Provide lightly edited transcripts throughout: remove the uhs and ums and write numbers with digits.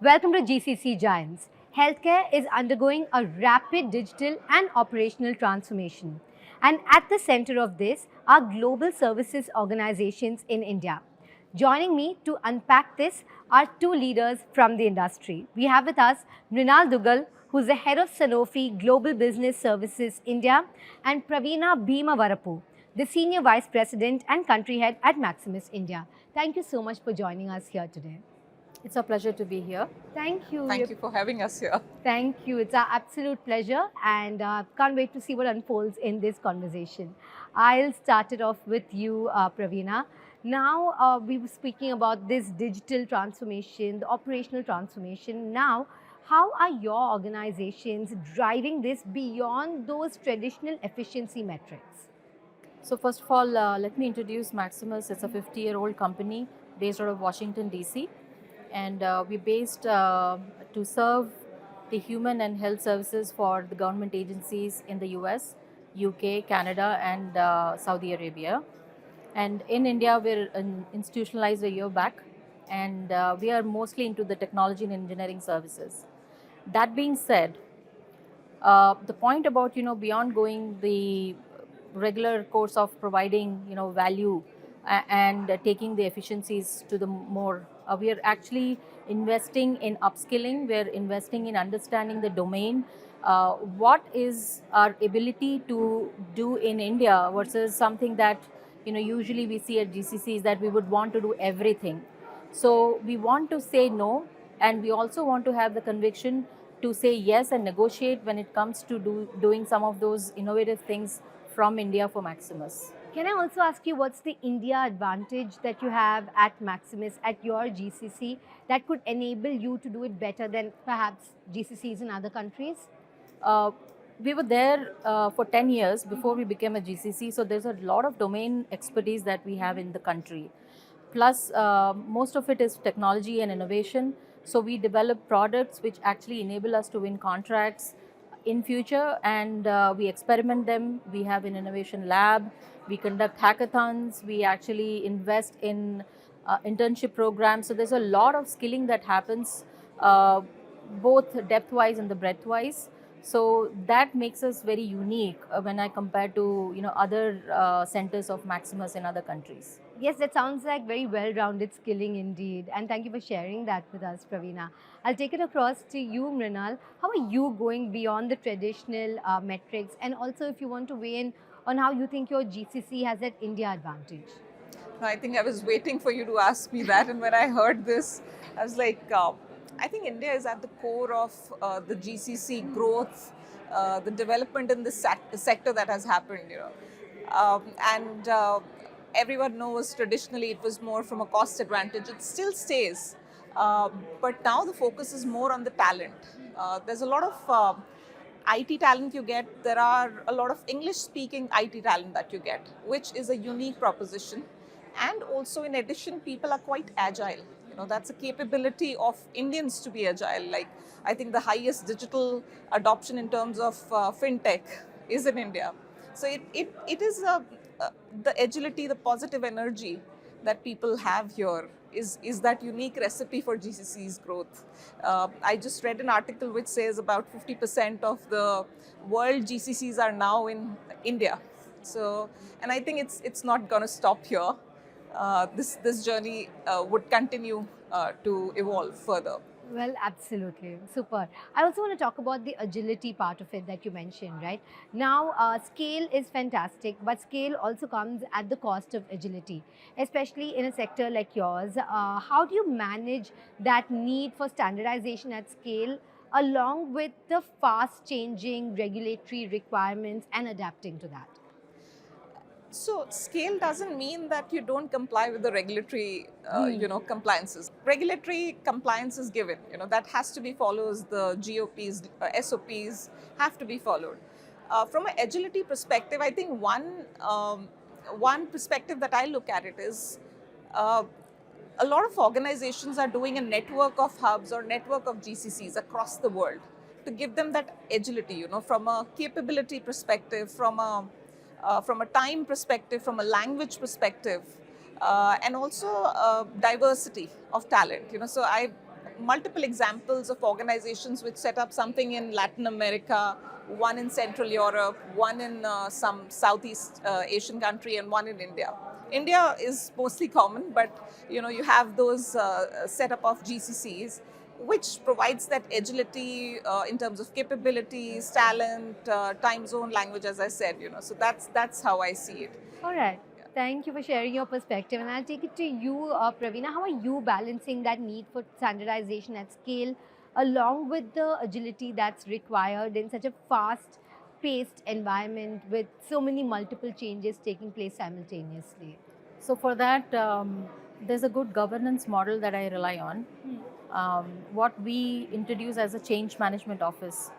Welcome to GCC Giants. Healthcare is undergoing a rapid digital and operational transformation. And at the center of this are global services organizations in India. Joining me to unpack this are two leaders from the industry. We have with us Mrinal Dugal, who's the head of Sanofi Global Business Services India, and Praveena Bhimavarapu, the senior vice president and country head at Maximus India. Thank you so much for joining us here today. It's a pleasure to be here. Thank you. Thank you for having us here. Thank you. It's our absolute pleasure, and can't wait to see what unfolds in this conversation. I'll start it off with you, Praveena. Now, we were speaking about this digital transformation, the operational transformation. Now, how are your organizations driving this beyond those traditional efficiency metrics? So first of all, let me introduce Maximus. It's a 50-year-old company based out of Washington, D.C. And we're based to serve the human and health services for the government agencies in the US, UK, Canada, and Saudi Arabia. And in India, we're institutionalized a year back, and we are mostly into the technology and engineering services. That being said, the point about beyond going the regular course of providing value and taking the efficiencies to the more, we are actually investing in upskilling. We're investing in understanding the domain. What is our ability to do in India versus something that usually we see at GCC is that we would want to do everything. So we want to say no, and we also want to have the conviction to say yes and negotiate when it comes to doing some of those innovative things from India for Maximus. Can I also ask you what's the India advantage that you have at Maximus, at your GCC, that could enable you to do it better than perhaps GCCs in other countries? We were there for 10 years before we became a GCC, so there's a lot of domain expertise that we have in the country. Plus, most of it is technology and innovation. So we develop products which actually enable us to win contracts in future, and we experiment them. We have an innovation lab. We conduct hackathons. We actually invest in internship programs. So there's a lot of skilling that happens, both depth-wise and the breadth-wise. So that makes us very unique when I compare to other centers of Maximus in other countries. Yes, that sounds like very well-rounded skilling indeed. And thank you for sharing that with us, Praveena. I'll take it across to you, Mrinal. How are you going beyond the traditional metrics? And also, if you want to weigh in on how you think your GCC has that India advantage. I think I was waiting for you to ask me that, and when I heard this, I was like, I think India is at the core of the GCC growth, the development in this sector that has happened, and everyone knows traditionally it was more from a cost advantage. It still stays, but now the focus is more on the talent. There's a lot of IT talent you get. There are a lot of English-speaking IT talent that you get, which is a unique proposition. And also, in addition, people are quite agile. That's a capability of Indians to be agile. Like, I think the highest digital adoption in terms of fintech is in India. So it is the agility, the positive energy that people have here is that unique recipe for GCC's growth. I just read an article which says about 50% of the world GCCs are now in India. So, and I think it's not going to stop here. This journey would continue to evolve further. Well, absolutely. Super. I also want to talk about the agility part of it that you mentioned, right? Now, scale is fantastic, but scale also comes at the cost of agility, especially in a sector like yours. How do you manage that need for standardization at scale along with the fast changing regulatory requirements and adapting to that? So scale doesn't mean that you don't comply with the regulatory, compliances. Regulatory compliance is given. That has to be followed. The GOPs, SOPs have to be followed. From an agility perspective, I think one perspective that I look at it is a lot of organizations are doing a network of hubs or network of GCCs across the world to give them that agility. From a capability perspective, from a time perspective, from a language perspective, and also diversity of talent. So multiple examples of organizations which set up something in Latin America, one in Central Europe, one in some Southeast Asian country, and one in India. India is mostly common, but you have those setup of GCCs, which provides that agility in terms of capabilities, talent, time zone, language, as I said. So that's how I see it. All right. Thank you for sharing your perspective. And I'll take it to you, Praveena. How are you balancing that need for standardization at scale along with the agility that's required in such a fast paced environment with so many multiple changes taking place simultaneously? So for that, there's a good governance model that I rely on. What we introduce as a change management office,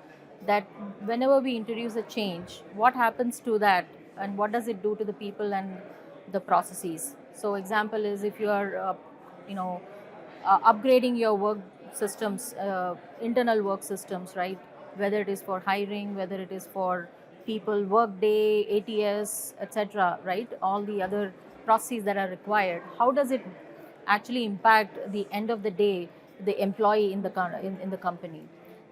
that whenever we introduce a change, what happens to that and what does it do to the people and the processes. So example is if you are upgrading your work systems, internal work systems, right, whether it is for hiring, whether it is for people, workday, ATS, etc., right, all the other processes that are required, how does it actually impact the end of the day the employee in the company.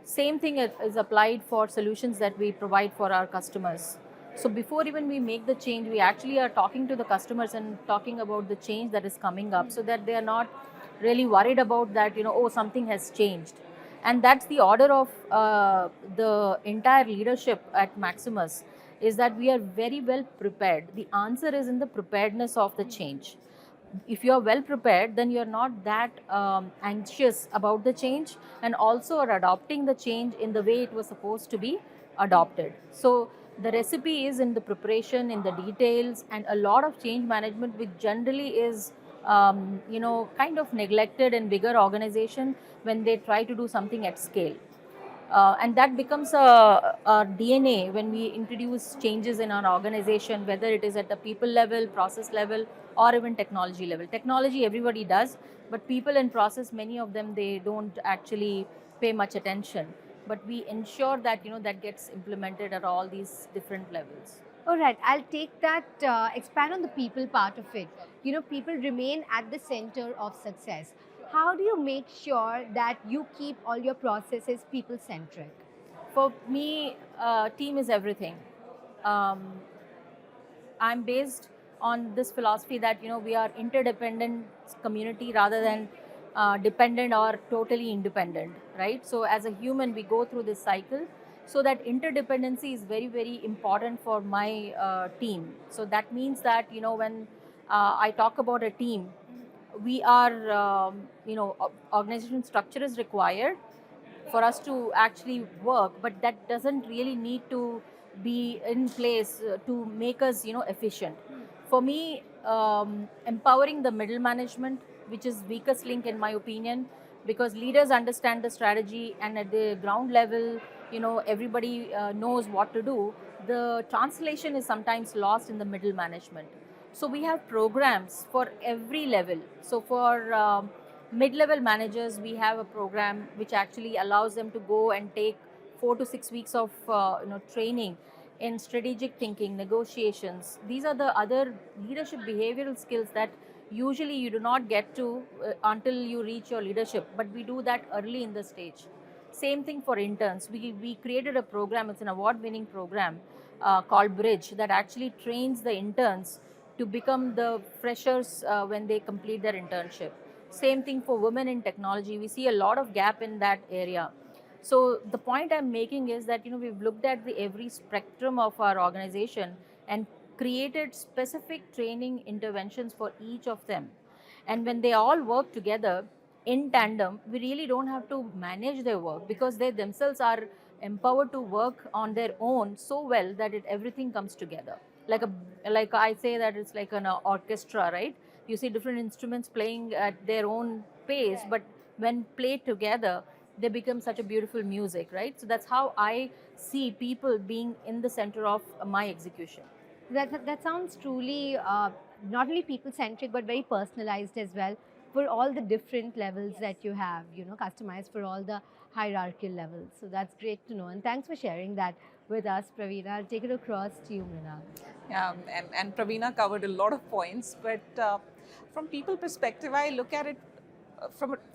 Same thing is applied for solutions that we provide for our customers. So before even we make the change, we actually are talking to the customers and talking about the change that is coming up, so that they are not really worried about that, oh, something has changed. And that's the order of the entire leadership at Maximus, is that we are very well prepared. The answer is in the preparedness of the change. If you are well prepared, then you are not that anxious about the change, and also are adopting the change in the way it was supposed to be adopted. So the recipe is in the preparation, in the details, and a lot of change management, which generally is kind of neglected in bigger organization when they try to do something at scale. And that becomes a DNA when we introduce changes in our organization, whether it is at the people level, process level, or even technology level. Technology everybody does, but people and process, many of them, they don't actually pay much attention. But we ensure that that gets implemented at all these different levels. All right, I'll take that, expand on the people part of it. People remain at the center of success. How do you make sure that you keep all your processes people centric? For me, team is everything. Um, I'm based on this philosophy that we are interdependent community rather than dependent or totally independent, right? So as a human, we go through this cycle. So that interdependency is very, very important for my team. So that means that when I talk about a team, we are organization structure is required for us to actually work, but that doesn't really need to be in place to make us efficient. For me, empowering the middle management, which is weakest link in my opinion, because leaders understand the strategy and at the ground level everybody knows what to do. The translation is sometimes lost in the middle management. So we have programs for every level. So for mid-level managers, we have a program which actually allows them to go and take 4 to 6 weeks of training in strategic thinking, negotiations. These are the other leadership behavioral skills that usually you do not get to until you reach your leadership, but we do that early in the stage. Same thing for interns. We created a program, it's an award-winning program called Bridge, that actually trains the interns to become the freshers when they complete their internship. Same thing for women in technology. We see a lot of gap in that area. So the point I'm making is that we've looked at every spectrum of our organization and created specific training interventions for each of them. And when they all work together in tandem, we really don't have to manage their work, because they themselves are empowered to work on their own so well that everything comes together. Like I say that it's like an orchestra, right? You see different instruments playing at their own pace, but when played together, they become such a beautiful music, right? So that's how I see people being in the center of my execution. That sounds truly not only people centric but very personalized as well for all the different levels that you have, customized for all the hierarchical levels. So that's great to know. And thanks for sharing that with us, Praveena. I'll take it across to you, Mrinal. Yeah, and Praveena covered a lot of points, but from people perspective, I look at it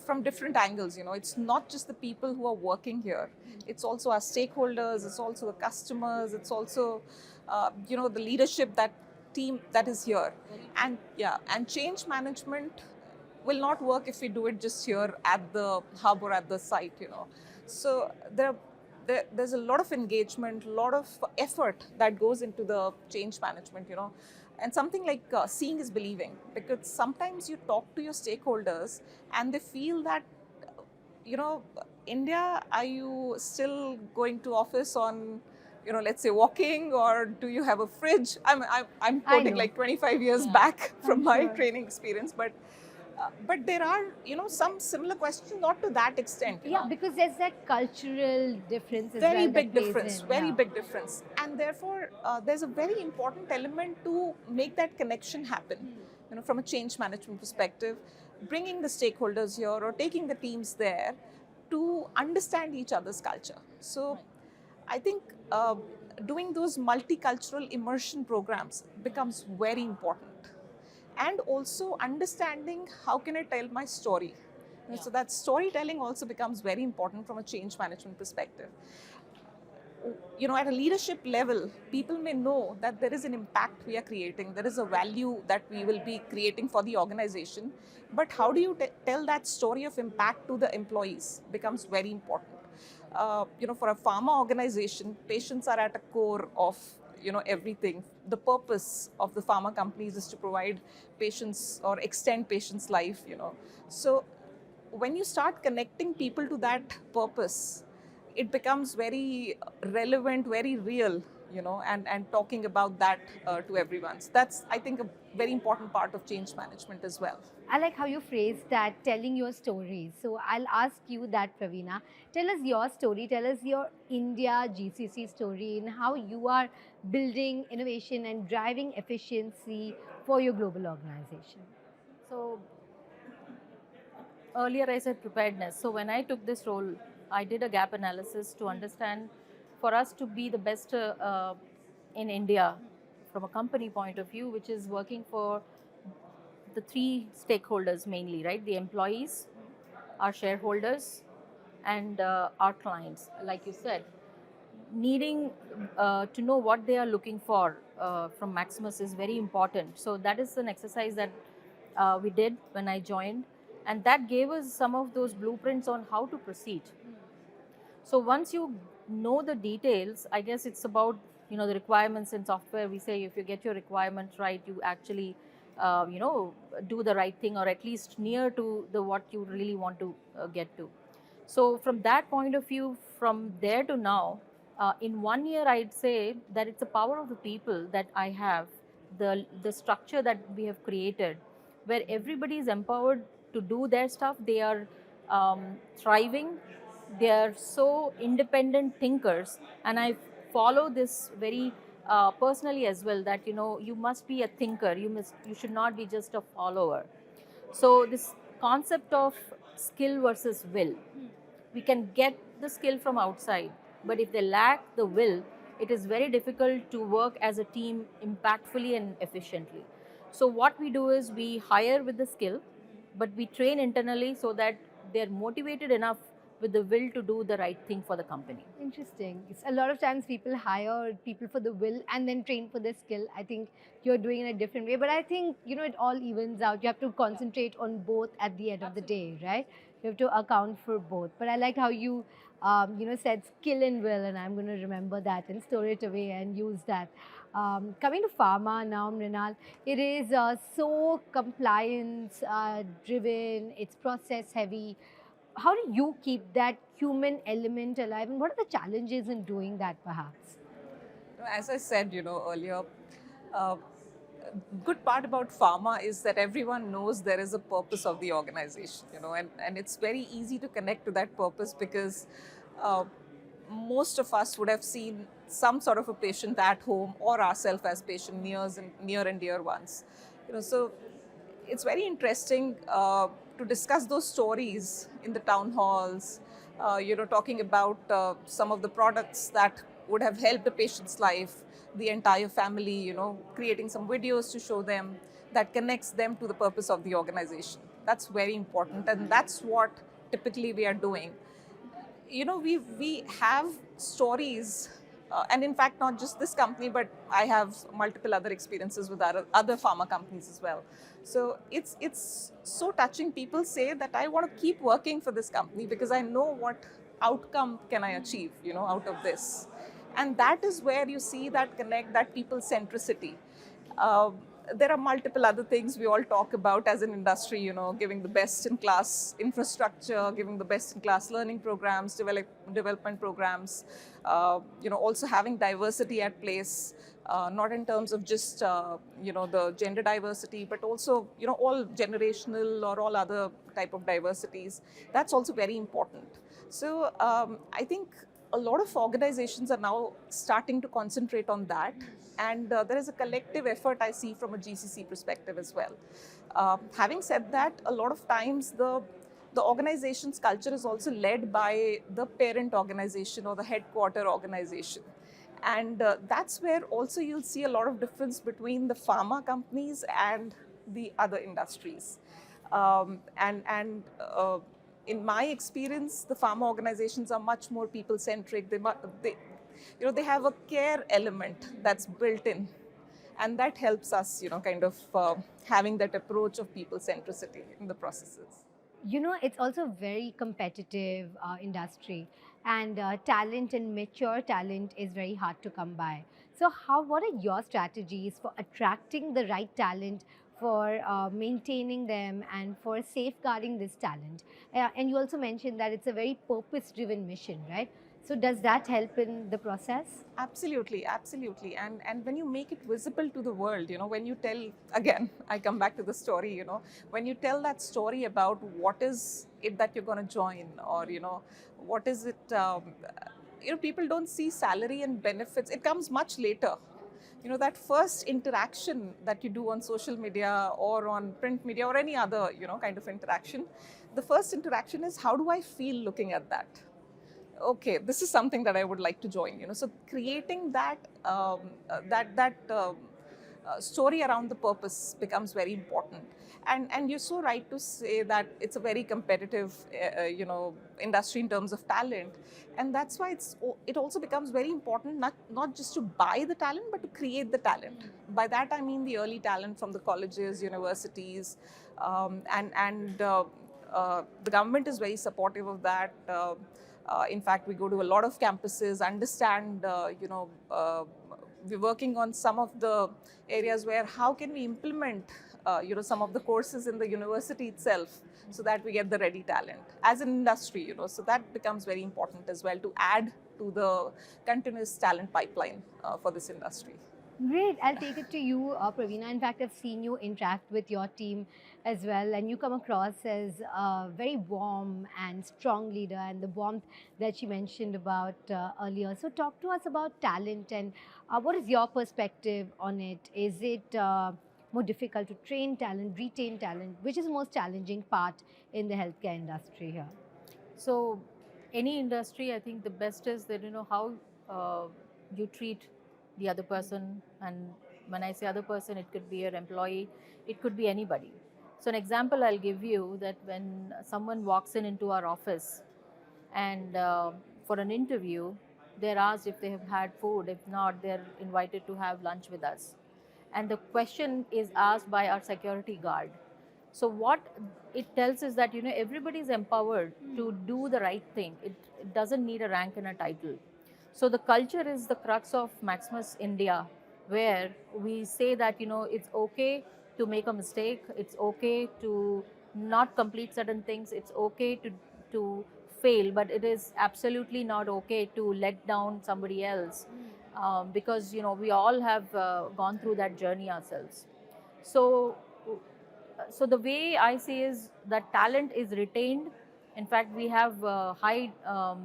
from different angles. It's not just the people who are working here. It's also our stakeholders. It's also the customers. It's also the leadership, that team that is here. And and change management will not work if we do it just here at the hub or at the site. So there's a lot of engagement, a lot of effort that goes into the change management. And something like seeing is believing, because sometimes you talk to your stakeholders and they feel that, India, are you still going to office on, let's say walking, or do you have a fridge? I'm quoting know. like 25 years Yeah, back from I'm my sure. training experience, but there are, some similar questions, not to that extent. Yeah, because there's that cultural difference as Very well big that plays difference, in. very Yeah. big difference. And therefore, there's a very important element to make that connection happen, from a change management perspective, bringing the stakeholders here or taking the teams there to understand each other's culture. So I think doing those multicultural immersion programs becomes very important. And also understanding how can I tell my story. So that storytelling also becomes very important from a change management perspective. At a leadership level, people may know that there is an impact we are creating, there is a value that we will be creating for the organization. But how do you tell that story of impact to the employees becomes very important. For a pharma organization, patients are at a core of everything. The purpose of the pharma companies is to provide patients or extend patients' life. So when you start connecting people to that purpose, it becomes very relevant, very real, and talking about that to everyone. So that's, I think, a very important part of change management as well. I like how you phrased that, telling your stories. So I'll ask you that, Praveena. Tell us your story. Tell us your India GCC story and how you are building innovation and driving efficiency for your global organization. So earlier I said preparedness. So when I took this role, I did a gap analysis to understand, for us to be the best in India from a company point of view, which is working for the three stakeholders mainly, right? The employees, our shareholders, and our clients. Like you said, needing to know what they are looking for from Maximus is very important. So that is an exercise that we did when I joined, and that gave us some of those blueprints on how to proceed. So once you know the details, I guess it's about, the requirements in software. We say if you get your requirements right, you actually do the right thing, or at least near to the what you really want to get to. So from that point of view, from there to now, in 1 year, I'd say that it's the power of the people that I have, the structure that we have created, where everybody is empowered to do their stuff. They are thriving. They are so independent thinkers, and I follow this very personally as well. That you must be a thinker. You should not be just a follower. So this concept of skill versus will, we can get the skill from outside, but if they lack the will, it is very difficult to work as a team impactfully and efficiently. So what we do is we hire with the skill, but we train internally so that they're motivated enough with the will to do the right thing for the company. Interesting. It's a lot of times people hire people for the will and then train for the skill. I think you're doing it in a different way, but I think it all evens out. You have to concentrate on both at the end of the day, right? You have to account for both. But I like how you said skill and will, and I'm going to remember that and store it away and use that. Coming to pharma now, Mrinal, it is so compliance driven. It's process heavy. How do you keep that human element alive, and what are the challenges in doing that, perhaps? As I said, earlier, uh, good part about pharma is that everyone knows there is a purpose of the organization, and it's very easy to connect to that purpose, because uh, most of us would have seen some sort of a patient at home, or ourselves as patient, near and dear ones. So it's very interesting to discuss those stories in the town halls, talking about some of the products that would have helped the patient's life, the entire family, creating some videos to show them that connects them to the purpose of the organization. That's very important, and that's what typically we are doing. You know, we have stories, and in fact, not just this company, but I have multiple other experiences with other pharma companies as well. So it's so touching. People say that I want to keep working for this company because I know what outcome can I achieve, you know, out of this. And that is where you see that connect, that people centricity. uh, there are multiple other things we all talk about as an industry, you know, giving the best in class infrastructure, giving the best in class learning programs, development programs, you know, also having diversity at place, not in terms of just, you know, the gender diversity, but also, you know, all generational or all other type of diversities. That's also very important. So I think a lot of organizations are now starting to concentrate on that, and there is a collective effort I see from a GCC perspective as well. Having said that, a lot of times the organization's culture is also led by the parent organization or the headquarter organization. And that's where also you'll see a lot of difference between the pharma companies and the other industries. And in my experience, the pharma organizations are much more people-centric. They, you know, they have a care element that's built in, and that helps us, you know, kind of having that approach of people centricity in the processes. You know, it's also a very competitive industry, and talent and mature talent is very hard to come by. So what are your strategies for attracting the right talent, for maintaining them, and for safeguarding this talent? And you also mentioned that it's a very purpose driven mission, right? So does that help in the process? Absolutely, absolutely. And when you make it visible to the world, you know, when you tell, again, I come back to the story, you know, when you tell that story about what is it that you're going to join, or, you know, what is it, you know, people don't see salary and benefits. It comes much later. You know, that first interaction that you do on social media or on print media or any other, you know, kind of interaction, the first interaction is, how do I feel looking at that? Okay, this is something that I would like to join. You know, so creating that story around the purpose becomes very important. And you're so right to say that it's a very competitive, you know, industry in terms of talent, and that's why it also becomes very important not just to buy the talent, but to create the talent. By that I mean the early talent from the colleges, universities, and the government is very supportive of that. In fact, we go to a lot of campuses, understand, you know, we're working on some of the areas where how can we implement, you know, some of the courses in the university itself so that we get the ready talent as an industry, you know. So that becomes very important as well to add to the continuous talent pipeline for this industry. Great. I'll take it to you, Praveena. In fact, I've seen you interact with your team as well, and you come across as a very warm and strong leader, and the warmth that she mentioned about earlier. So, talk to us about talent, and what is your perspective on it? Is it more difficult to train talent, retain talent? Which is the most challenging part in the healthcare industry here? So, any industry, I think the best is that, you know, how you treat the other person. And when I say other person, it could be your employee, it could be anybody. So, an example I'll give you, that when someone walks into our office and for an interview, they're asked if they have had food. If not, they're invited to have lunch with us. And the question is asked by our security guard. So what it tells is that, you know, everybody is empowered to do the right thing. It doesn't need a rank and a title. So the culture is the crux of Maximus India, where we say that, you know, it's okay to make a mistake. It's okay to not complete certain things. It's okay to fail, but it is absolutely not okay to let down somebody else, because, you know, we all have gone through that journey ourselves. So so the way I see is that talent is retained. In fact, we have high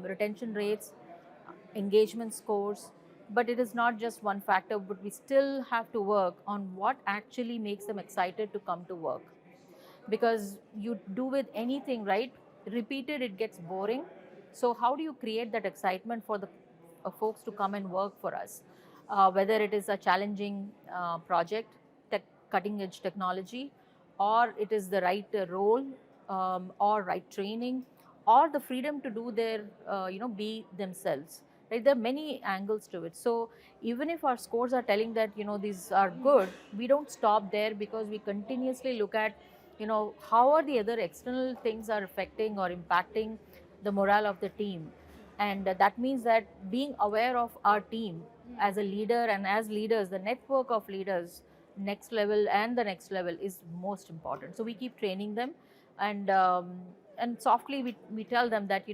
retention rates, engagement scores, but it is not just one factor, but we still have to work on what actually makes them excited to come to work. Because you do with anything, right, repeated, it gets boring. So how do you create that excitement for the folks to come and work for us? Whether it is a challenging project, cutting edge technology, or it is the right role, or right training, or the freedom to do their, be themselves. Right? There are many angles to it. So even if our scores are telling that these are good, we don't stop there, because we continuously look at how are the other external things are affecting or impacting the morale of the team. And that means that being aware of our team as a leader, and as leaders, the network of leaders, next level and the next level, is most important. So we keep training them, and softly we tell them that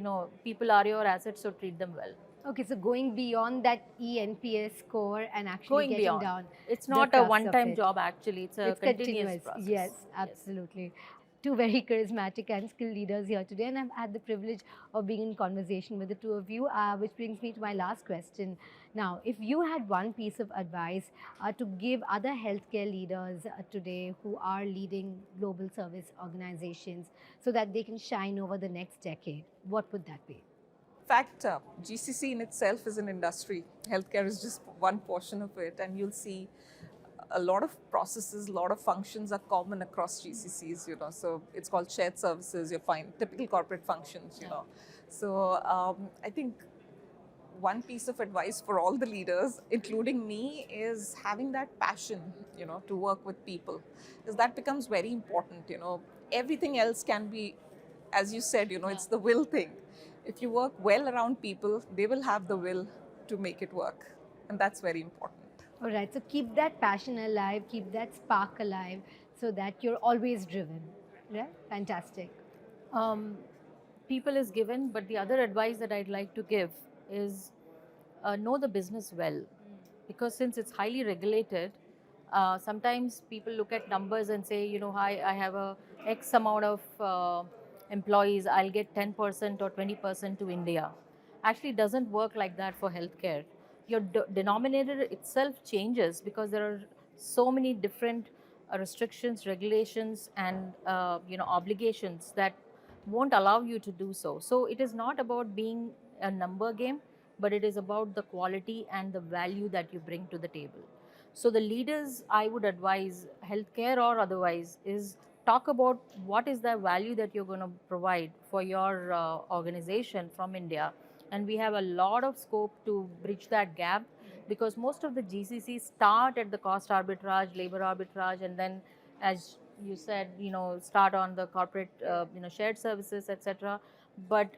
people are your assets, so treat them well. Okay, so going beyond that ENPS score and actually Going getting beyond. down. It's the not a crux of one-time it. job, actually. It's a It's continuous process. Yes, absolutely. Two very charismatic and skilled leaders here today, and I've had the privilege of being in conversation with the two of you, which brings me to my last question. Now, if you had one piece of advice to give other healthcare leaders today who are leading global service organizations so that they can shine over the next decade, what would that be? In fact, GCC in itself is an industry. Healthcare is just one portion of it, and you'll see a lot of processes, a lot of functions are common across GCCs, so it's called shared services. You find typical corporate functions, So I think one piece of advice for all the leaders, including me, is having that passion, to work with people, because that becomes very important. Everything else can be, as you said, it's the will thing. If you work well around people, they will have the will to make it work, and that's very important. All right, so keep that passion alive, keep that spark alive so that you're always driven. Right? Fantastic. People is given, but the other advice that I'd like to give is know the business well, because since it's highly regulated, sometimes people look at numbers and say, I have a X amount of employees, I'll get 10% or 20% to India. Actually, it doesn't work like that for healthcare. Your denominator itself changes, because there are so many different restrictions, regulations, and obligations that won't allow you to do so. So it is not about being a number game, but it is about the quality and the value that you bring to the table. So the leaders, I would advise, healthcare or otherwise, is talk about what is the value that you're going to provide for your organization from India. And we have a lot of scope to bridge that gap, because most of the GCCs start at the cost arbitrage, labor arbitrage, and then, as you said, start on the corporate, shared services, etc. But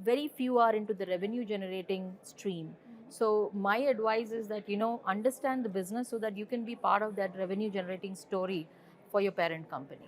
very few are into the revenue generating stream. So my advice is that, understand the business so that you can be part of that revenue generating story for your parent company.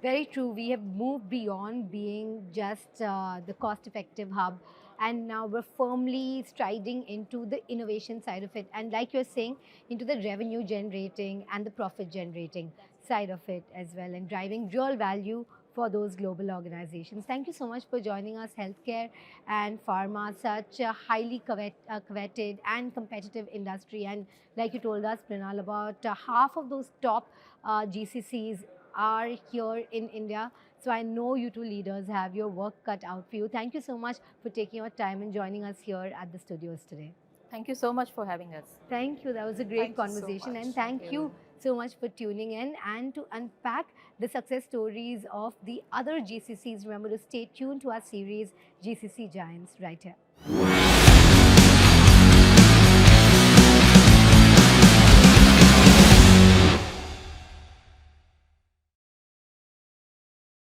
Very true. We have moved beyond being just the cost effective hub, and now we're firmly striding into the innovation side of it. And like you're saying, into the revenue generating and the profit generating side of it as well, and driving real value for those global organizations. Thank you so much for joining us. Healthcare and pharma, such a highly coveted and competitive industry. And like you told us, Pranal, about half of those top GCCs are here in India. So I know you two leaders have your work cut out for you. Thank you so much for taking your time and joining us here at the studios today. Thank you so much for having us. Thank you. That was a great conversation. And thank you so much for tuning in. And to unpack the success stories of the other GCCs, remember to stay tuned to our series GCC Giants right here.